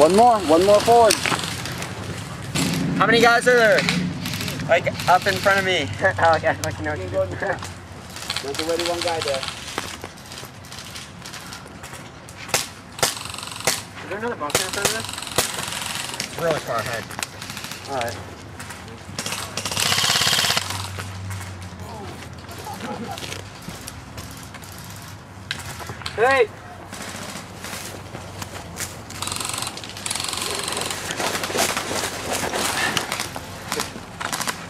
One more forward. How many guys are there? Like up in front of me. Oh, okay, like you know. There's already one guy there. Is there another bunker in front of this? It's really far ahead. Alright. Hey!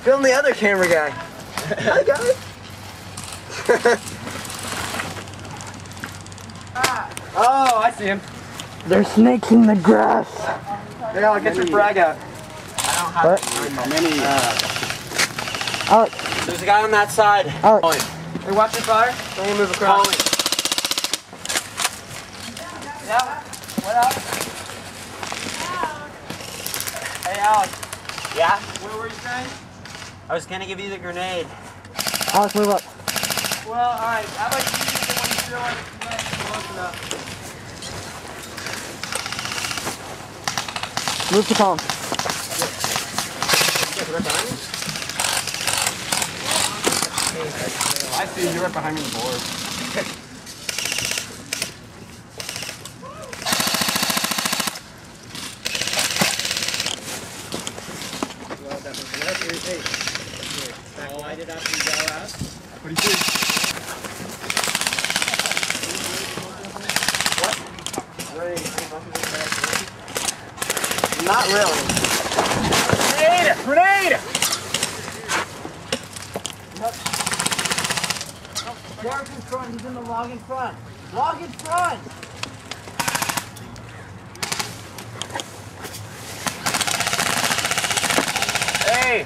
Film the other camera guy. Hi guys. Oh, I see him. There's snakes in the grass. Yeah, I'll get your frag out. I don't have many. Alex. There's a guy on that side. Alex. Hey, watch your fire. Don't you move across. Yeah. What up? Hey, Alex. Yeah? What were you saying? I was gonna give you the grenade. Alex, move up. Well, alright. How about you use it when you feel like it's close enough? Move to calm. I see you right behind me on the board. Light it up and go out. What do you think? What? Not really. Grenade! Grenade! Derek's in front, he's in the log in front. Log in front! Hey!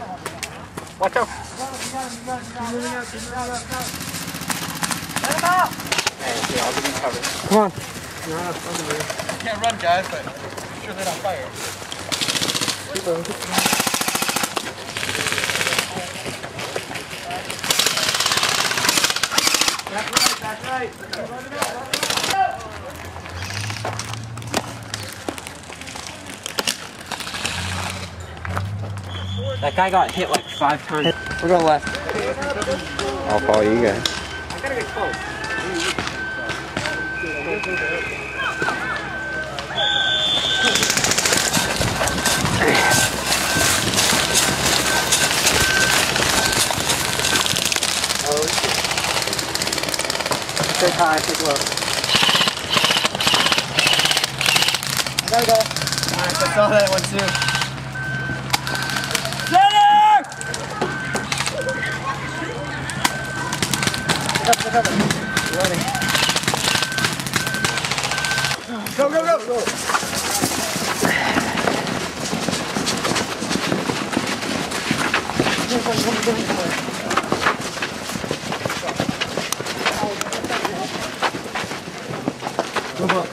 Watch out! Let him out! Hey, I'll give you cover. Come on. You can't run, guys, but I'm sure they're on fire. That's right. That guy got hit like 5 times. We're going left. I'll follow you guys. I gotta get close. Take high, take low. I gotta go. Alright, I saw that one too. Cover. Running. Go, go, go! Go! Move up.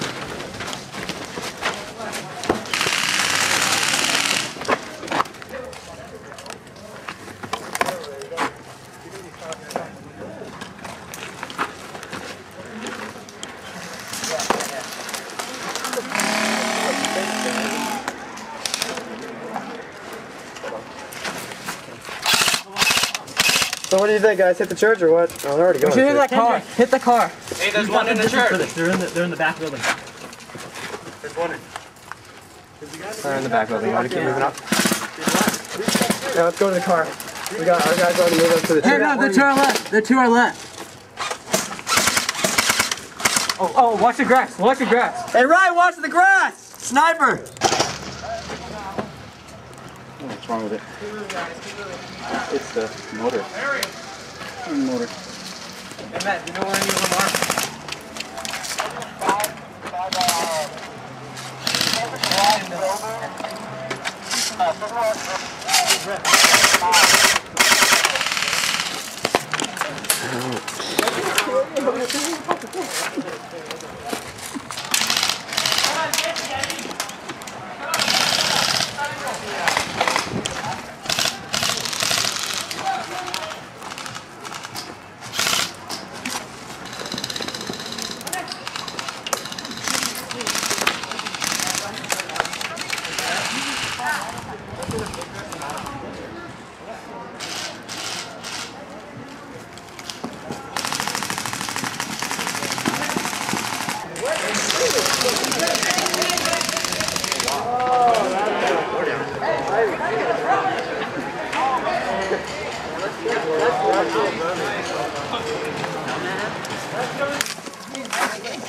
So what do you think, guys? Hit the church or what? Oh, they're already going. Hit that car. Hit the car. Hey, there's one in the church. They're in the back building. There's one in. They're in the back building. You want to keep moving up? Yeah, let's go to the car. We got our guys already moved up to the church. Hey, no, they're to our left. They're to our left. Oh, watch the grass. Watch the grass. Hey, Ryan, watch the grass! Sniper! What's wrong with it? It's the motor. Motor. Hey, Matt, do you know where any of them are?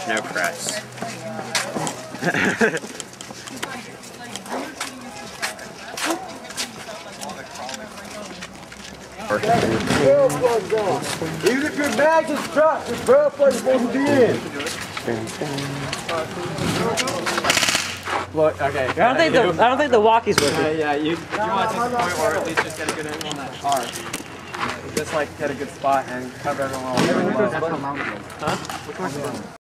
No crest. Even if your bag is dropped, your barrel plug is supposed to be in. Look, okay. I don't think the walkie's working. Yeah, you want to take the point or at least just get a good angle on that car. Just like get a good spot and cover everyone else. Huh?